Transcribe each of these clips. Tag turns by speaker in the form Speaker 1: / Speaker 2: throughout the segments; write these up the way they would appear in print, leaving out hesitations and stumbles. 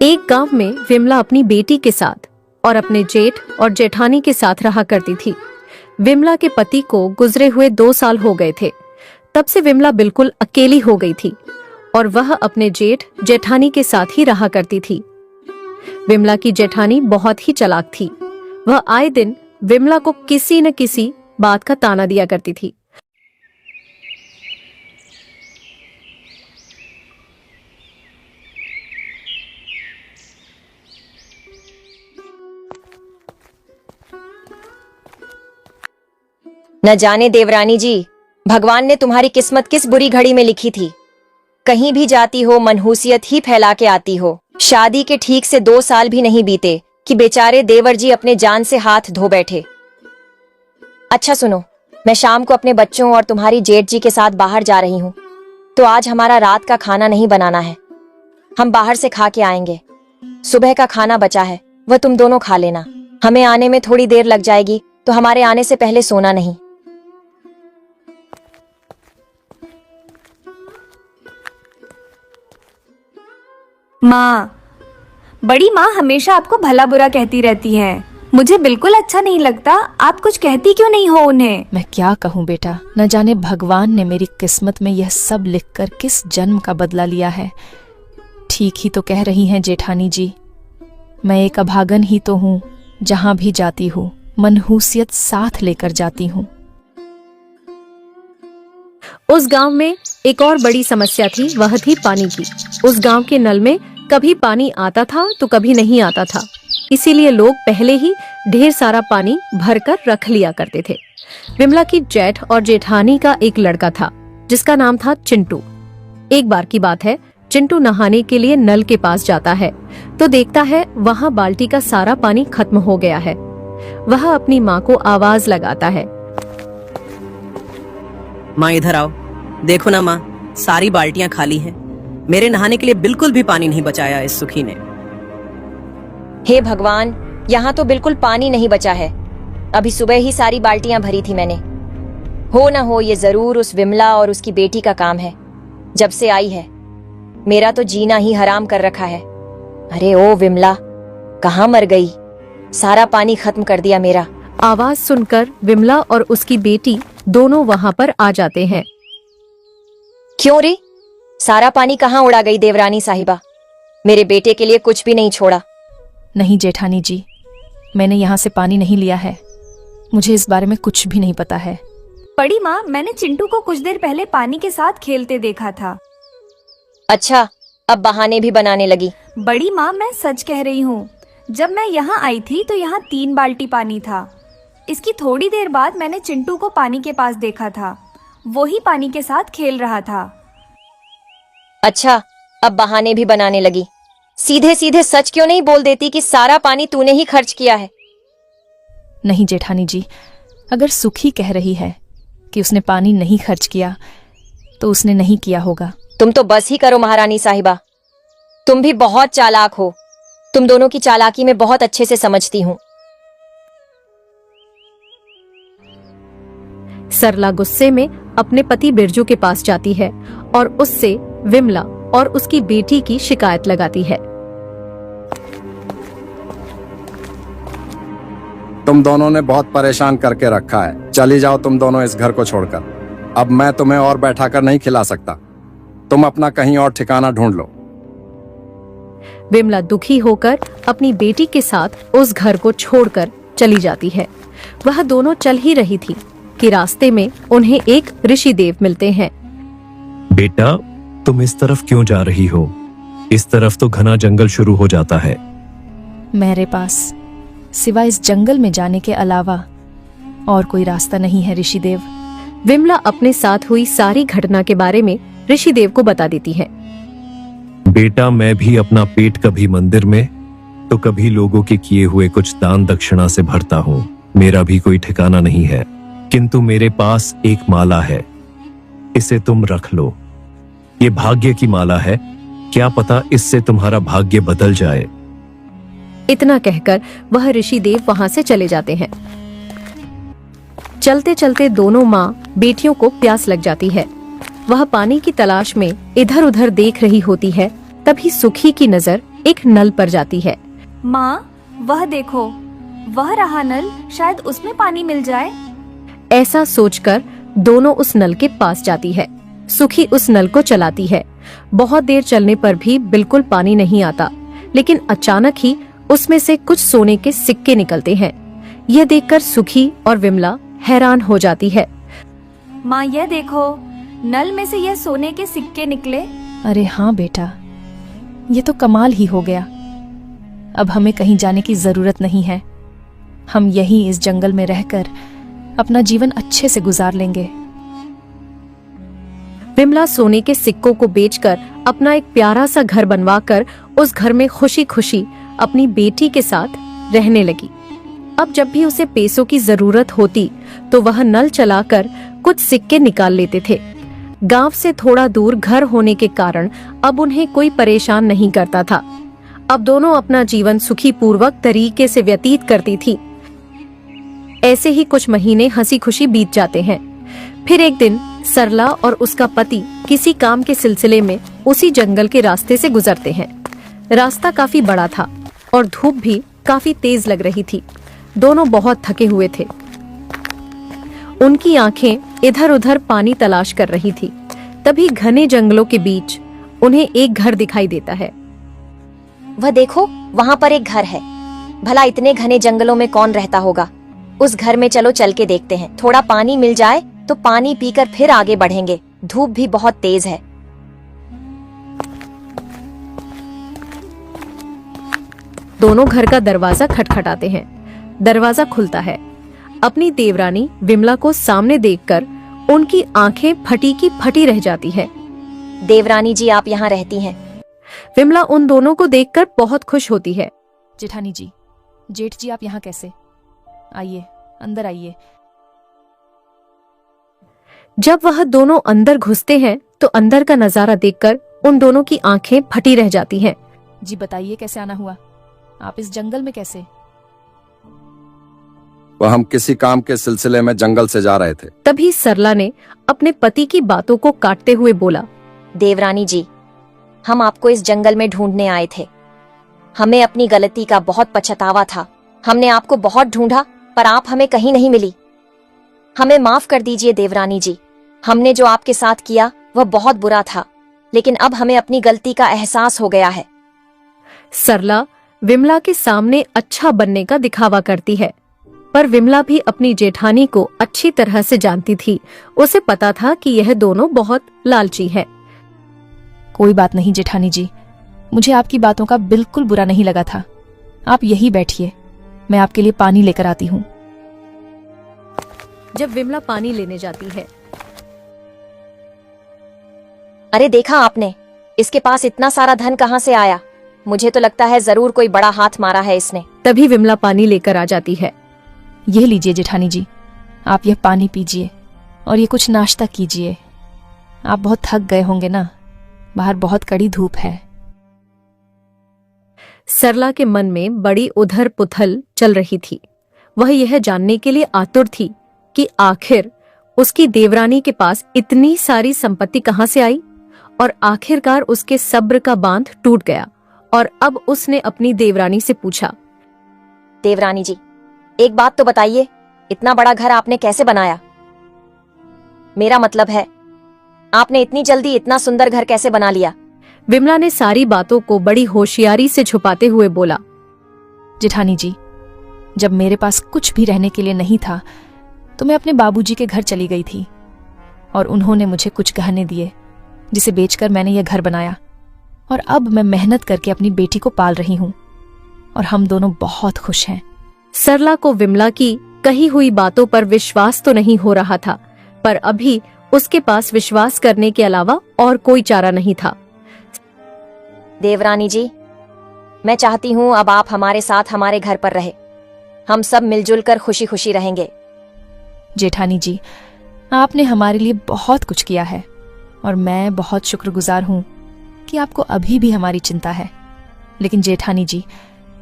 Speaker 1: एक गांव में विमला अपनी बेटी के साथ और अपने जेठ और जेठानी के साथ रहा करती थी। विमला के पति को गुजरे हुए 2 साल हो गए थे। तब से विमला बिल्कुल अकेली हो गई थी और वह अपने जेठ जेठानी के साथ ही रहा करती थी। विमला की जेठानी बहुत ही चालाक थी। वह आए दिन विमला को किसी न किसी बात का ताना दिया करती थी।
Speaker 2: न जाने देवरानी जी, भगवान ने तुम्हारी किस्मत किस बुरी घड़ी में लिखी थी। कहीं भी जाती हो मनहूसियत ही फैला के आती हो। शादी के ठीक से 2 साल भी नहीं बीते कि बेचारे देवर जी अपने जान से हाथ धो बैठे। अच्छा सुनो, मैं शाम को अपने बच्चों और तुम्हारी जेठ जी के साथ बाहर जा रही हूँ, तो आज हमारा रात का खाना नहीं बनाना है। हम बाहर से खा के आएंगे। सुबह का खाना बचा है, वह तुम दोनों खा लेना। हमें आने में थोड़ी देर लग जाएगी, तो हमारे आने से पहले सोना नहीं।
Speaker 3: माँ, बड़ी माँ हमेशा आपको भला बुरा कहती रहती हैं। मुझे बिल्कुल अच्छा नहीं लगता। आप कुछ कहती क्यों नहीं हो उन्हें?
Speaker 4: मैं क्या कहूँ बेटा, न जाने भगवान ने मेरी किस्मत में यह सब लिखकर किस जन्म का बदला लिया है। ठीक ही तो कह रही हैं जेठानी जी, मैं एक अभागन ही तो हूँ। जहाँ भी जाती हूँ मनहूसियत साथ लेकर जाती हूँ।
Speaker 1: उस गांव में एक और बड़ी समस्या थी, वह थी पानी की। उस गांव के नल में कभी पानी आता था तो कभी नहीं आता था। इसीलिए लोग पहले ही ढेर सारा पानी भरकर रख लिया करते थे। विमला की जेठ और जेठानी का एक लड़का था जिसका नाम था चिंटू। एक बार की बात है, चिंटू नहाने के लिए नल के पास जाता है तो देखता है वहाँ बाल्टी का सारा पानी खत्म हो गया है। वह अपनी माँ को आवाज लगाता है,
Speaker 5: माँ इधर आओ, देखो ना माँ, सारी बाल्टियां खाली हैं। मेरे नहाने के लिए बिल्कुल भी पानी नहीं बचाया इस सुखी ने।
Speaker 2: हे भगवान, यहाँ तो बिल्कुल पानी नहीं बचा है। अभी सुबह ही सारी बाल्टियां भरी थी मैंने। हो ना हो ये जरूर उस विमला और उसकी बेटी का काम है। जब से आई है मेरा तो जीना ही हराम कर रखा है। अरे ओ विमला, कहाँ मर गई? सारा पानी खत्म कर दिया मेरा।
Speaker 1: आवाज सुनकर विमला और उसकी बेटी दोनों वहाँ पर आ जाते हैं।
Speaker 2: क्यों रे, सारा पानी कहाँ उड़ा गई देवरानी साहिबा? मेरे बेटे के लिए कुछ भी नहीं छोड़ा।
Speaker 4: नहीं जेठानी जी, मैंने यहाँ से पानी नहीं लिया है। मुझे इस बारे में कुछ भी नहीं पता है।
Speaker 3: बड़ी माँ, मैंने चिंटू को कुछ देर पहले पानी के साथ खेलते देखा था।
Speaker 2: अच्छा, अब बहाने भी बनाने लगी।
Speaker 3: बड़ी माँ, मैं सच कह रही हूँ। जब मैं यहाँ आई थी तो यहाँ 3 बाल्टी पानी था। इसकी थोड़ी देर बाद मैंने चिंटू को पानी के पास देखा था। वो ही पानी के साथ खेल रहा था।
Speaker 2: अच्छा, अब बहाने भी बनाने लगी। सीधे सीधे सच क्यों नहीं बोल देती कि सारा पानी तूने ही खर्च किया है?
Speaker 4: नहीं जेठानी जी, अगर सुखी कह रही है कि उसने पानी नहीं खर्च किया तो उसने नहीं किया होगा।
Speaker 2: तुम तो बस ही करो महारानी साहिबा, तुम भी बहुत चालाक हो। तुम दोनों की चालाकी में बहुत अच्छे से समझती हूँ।
Speaker 1: सरला गुस्से में अपने पति बिरजू के पास जाती है और उससे विमला और उसकी बेटी की शिकायत लगाती है।
Speaker 6: तुम दोनों ने बहुत परेशान करके रखा है। चली जाओ तुम दोनों इस घर को छोड़कर। अब मैं तुम्हें और बैठाकर नहीं खिला सकता। तुम अपना कहीं और ठिकाना ढूंढ लो।
Speaker 1: विमला दुखी होकर अपनी बेटी के साथ उस घर को छोड़कर चली जाती है। वह दोनों चल ही रही थी कि रास्ते में उन्हें एक ऋषिदेव मिलते हैं।
Speaker 7: बेटा, तुम इस तरफ क्यों जा रही हो? इस तरफ तो घना जंगल शुरू हो जाता है।
Speaker 4: मेरे पास सिवाय इस जंगल में जाने के अलावा और कोई रास्ता नहीं है ऋषिदेव।
Speaker 1: विमला अपने साथ हुई सारी घटना के बारे में ऋषिदेव को बता देती है।
Speaker 7: बेटा, मैं भी अपना पेट कभी मंदिर में तो कभी लोगों के किए हुए कुछ दान दक्षिणा से भरता हूँ। मेरा भी कोई ठिकाना नहीं है, किंतु मेरे पास एक माला है, इसे तुम रख लो। ये भाग्य की माला है, क्या पता इससे तुम्हारा भाग्य बदल जाए।
Speaker 1: इतना कहकर वह ऋषिदेव वहां से चले जाते हैं। चलते चलते दोनों माँ बेटियों को प्यास लग जाती है। वह पानी की तलाश में इधर उधर देख रही होती है। तभी सुखी की नजर एक नल पर जाती है।
Speaker 3: माँ, वह देखो, वह रहा नल, शायद उसमें पानी मिल जाए।
Speaker 1: ऐसा सोचकर दोनों उस नल के पास जाती है। सुखी उस नल को चलाती है। बहुत देर चलने पर भी बिल्कुल पानी नहीं आता, लेकिन अचानक ही उसमें से कुछ सोने के सिक्के निकलते हैं। यह देखकर सुखी और विमला हैरान हो जाती है।
Speaker 3: माँ, यह देखो, नल में से यह सोने के सिक्के निकले।
Speaker 4: अरे हाँ बेटा, ये तो कमाल ही हो गया। अब हमें कहीं जाने की जरूरत नहीं है। हम यहीं इस जंगल में रहकर अपना जीवन अच्छे से गुजार लेंगे।
Speaker 1: विमला सोने के सिक्कों को बेचकर अपना एक प्यारा सा घर बनवाकर उस घर में खुशी खुशी अपनी बेटी के साथ रहने लगी। अब जब भी उसे पैसों की जरूरत होती तो वह नल चलाकर कुछ सिक्के निकाल लेते थे। गांव से थोड़ा दूर घर होने के कारण अब उन्हें कोई परेशान नहीं करता था। अब दोनों अपना जीवन सुखी पूर्वक तरीके से व्यतीत करती थी। ऐसे ही कुछ महीने हंसी खुशी बीत जाते हैं। फिर एक दिन सरला और उसका पति किसी काम के सिलसिले में उसी जंगल के रास्ते से गुजरते हैं। रास्ता काफी बड़ा था और धूप भी काफी तेज लग रही थी। दोनों बहुत थके हुए थे। उनकी आंखें इधर उधर पानी तलाश कर रही थी। तभी घने जंगलों के बीच उन्हें एक घर दिखाई देता है।
Speaker 2: वह देखो, वहाँ पर एक घर है। भला इतने घने जंगलों में कौन रहता होगा? उस घर में चलो चल के देखते हैं। थोड़ा पानी मिल जाए तो पानी पीकर फिर आगे बढ़ेंगे। धूप भी बहुत तेज है।
Speaker 1: दोनों घर का दरवाजा खटखटाते हैं। दरवाजा खुलता है। अपनी देवरानी विमला को सामने देखकर उनकी आंखें फटी की फटी रह जाती है।
Speaker 2: देवरानी जी, आप यहाँ रहती हैं?
Speaker 1: विमला उन दोनों को देखकर बहुत खुश होती है।
Speaker 4: जेठानी जी, जेठ जी, आप यहाँ कैसे? आइए, अंदर आइए।
Speaker 1: जब वह दोनों अंदर घुसते हैं तो अंदर का नजारा देखकर उन दोनों की आंखें फटी रह जाती हैं।
Speaker 4: जी बताइए, कैसे आना हुआ? आप इस जंगल में कैसे?
Speaker 6: वह हम किसी काम के सिलसिले में जंगल से जा रहे थे।
Speaker 1: तभी सरला ने अपने पति की बातों को काटते हुए बोला,
Speaker 2: देवरानी जी, हम आपको इस जंगल में ढूंढने आए थे। हमें अपनी गलती का बहुत पछतावा था। हमने आपको बहुत ढूंढा पर आप हमें कहीं नहीं मिली। हमें माफ कर दीजिए देवरानी जी। हमने जो आपके साथ किया वह बहुत बुरा था, लेकिन अब हमें अपनी गलती का एहसास हो गया है।
Speaker 1: सरला विमला के सामने अच्छा बनने का दिखावा करती है, पर विमला भी अपनी जेठानी को अच्छी तरह से जानती थी। उसे पता था कि यह दोनों बहुत लालची है।
Speaker 4: कोई बात नहीं जेठानी जी, मुझे आपकी बातों का बिल्कुल बुरा नहीं लगा था। आप यहीं बैठिए, मैं आपके लिए पानी लेकर आती हूँ।
Speaker 1: जब विमला पानी लेने जाती है,
Speaker 2: अरे देखा आपने, इसके पास इतना सारा धन कहाँ से आया? मुझे तो लगता है जरूर कोई बड़ा हाथ मारा है इसने।
Speaker 1: तभी विमला पानी लेकर आ जाती है।
Speaker 4: ये लीजिए जेठानी जी, आप यह पानी पीजिए और ये कुछ नाश्ता कीजिए। आप बहुत थक गए होंगे ना, बाहर बहुत कड़ी धूप है।
Speaker 1: सरला के मन में बड़ी उधर पुथल चल रही थी। वह यह जानने के लिए आतुर थी कि आखिर उसकी देवरानी के पास इतनी सारी संपत्ति कहाँ से आई, और आखिरकार उसके सब्र का बांध टूट गया और अब उसने अपनी देवरानी से पूछा,
Speaker 2: देवरानी जी, एक बात तो बताइए, इतना बड़ा घर आपने कैसे बनाया? मेरा मतलब है, आपने इतनी जल्दी इतना सुंदर घर कैसे बना लिया?
Speaker 1: विमला ने सारी बातों को बड़ी होशियारी से छुपाते हुए बोला,
Speaker 4: जेठानी जी, जब मेरे पास कुछ भी रहने के लिए नहीं था तो मैं अपने बाबूजी के घर चली गई थी और उन्होंने मुझे कुछ गहने दिए, जिसे बेचकर मैंने यह घर बनाया। और अब मैं मेहनत करके अपनी बेटी को पाल रही हूँ और हम दोनों बहुत खुश हैं।
Speaker 1: सरला को विमला की कही हुई बातों पर विश्वास तो नहीं हो रहा था, पर अभी उसके पास विश्वास करने के अलावा और कोई चारा नहीं था।
Speaker 2: देवरानी जी, मैं चाहती हूँ अब आप हमारे साथ हमारे घर पर रहे। हम सब मिलजुल कर खुशी खुशी रहेंगे।
Speaker 4: जेठानी जी, आपने हमारे लिए बहुत कुछ किया है और मैं बहुत शुक्रगुजार हूँ कि आपको अभी भी हमारी चिंता है। लेकिन जेठानी जी,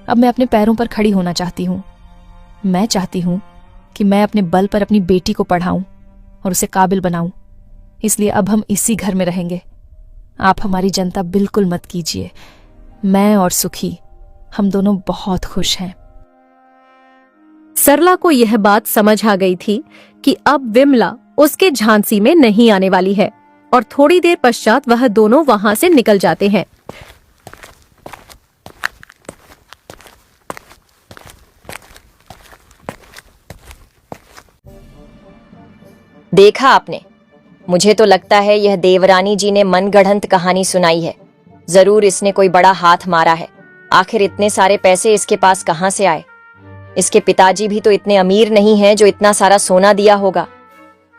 Speaker 4: अब मैं अपने पैरों पर खड़ी होना चाहती हूँ। मैं चाहती हूँ कि मैं अपने बल पर अपनी बेटी को पढ़ाऊं और उसे काबिल बनाऊं। इसलिए अब हम इसी घर में रहेंगे। आप हमारी जनता बिल्कुल मत कीजिए। मैं और सुखी, हम दोनों बहुत खुश हैं।
Speaker 1: सरला को यह बात समझ आ गई थी कि अब विमला उसके झांसी में नहीं आने वाली है और थोड़ी देर पश्चात वह दोनों वहां से निकल जाते हैं।
Speaker 2: देखा आपने, मुझे तो लगता है यह देवरानी जी ने मनगढ़ंत कहानी सुनाई है। जरूर इसने कोई बड़ा हाथ मारा है। आखिर इतने सारे पैसे इसके पास कहां से आए? इसके पिताजी भी तो इतने अमीर नहीं हैं जो इतना सारा सोना दिया होगा।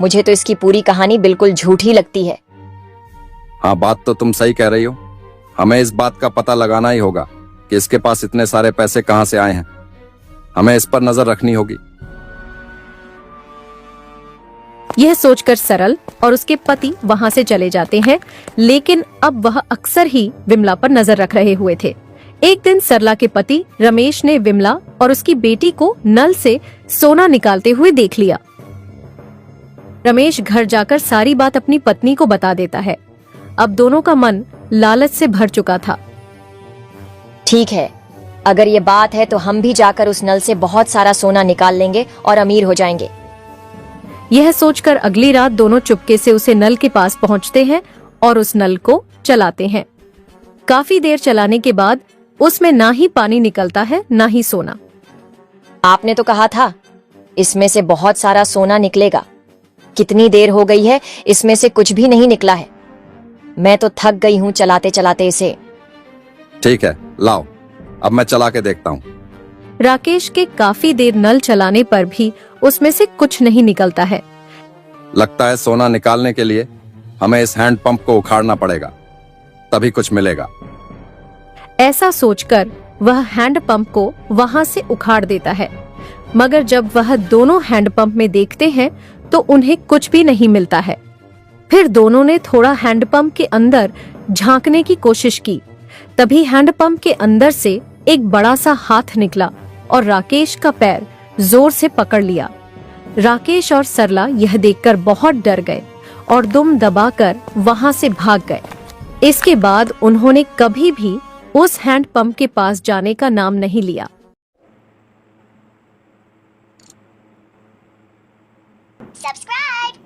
Speaker 2: मुझे तो इसकी पूरी कहानी बिल्कुल झूठी लगती है।
Speaker 6: हाँ, बात तो तुम सही कह रही हो। हमें इस बात का पता लगाना ही होगा कि इसके पास इतने सारे पैसे कहां से आए हैं। हमें इस पर नजर रखनी होगी।
Speaker 1: यह सोचकर सरल और उसके पति वहां से चले जाते हैं, लेकिन अब वह अक्सर ही विमला पर नजर रख रहे हुए थे। एक दिन सरला के पति रमेश ने विमला और उसकी बेटी को नल से सोना निकालते हुए देख लिया। रमेश घर जाकर सारी बात अपनी पत्नी को बता देता है। अब दोनों का मन लालच से भर चुका था।
Speaker 2: ठीक है, अगर ये बात है तो हम भी जाकर उस नल से बहुत सारा सोना निकाल लेंगे और अमीर हो जाएंगे।
Speaker 1: यह सोचकर अगली रात दोनों चुपके से उसे नल के पास पहुंचते हैं और उस नल को चलाते हैं। काफी देर चलाने के बाद उसमें ना ही पानी निकलता है ना ही सोना।
Speaker 2: आपने तो कहा था इसमें से बहुत सारा सोना निकलेगा। कितनी देर हो गई है, इसमें से कुछ भी नहीं निकला है। मैं तो थक गई हूँ चलाते चलाते इसे।
Speaker 6: ठीक है, लाओ, अब मैं चला के देखता हूँ।
Speaker 1: राकेश के काफी देर नल चलाने पर भी उसमें से कुछ नहीं निकलता है।
Speaker 6: लगता है सोना निकालने के लिए हमें इस हैंड पंप को उखाड़ना पड़ेगा, तभी कुछ मिलेगा।
Speaker 1: ऐसा सोचकर वह हैंड पंप को वहां से उखाड़ देता है, मगर जब वह दोनों हैंड पंप में देखते हैं तो उन्हें कुछ भी नहीं मिलता है। फिर दोनों ने थोड़ा हैंड पंप के अंदर झांकने की कोशिश की। तभी हैंड पंप के अंदर से एक बड़ा सा हाथ निकला और राकेश का पैर जोर से पकड़ लिया। राकेश और सरला यह देखकर बहुत डर गए और दुम दबाकर वहां से भाग गए। इसके बाद उन्होंने कभी भी उस हैंड पंप के पास जाने का नाम नहीं लिया।
Speaker 8: Subscribe!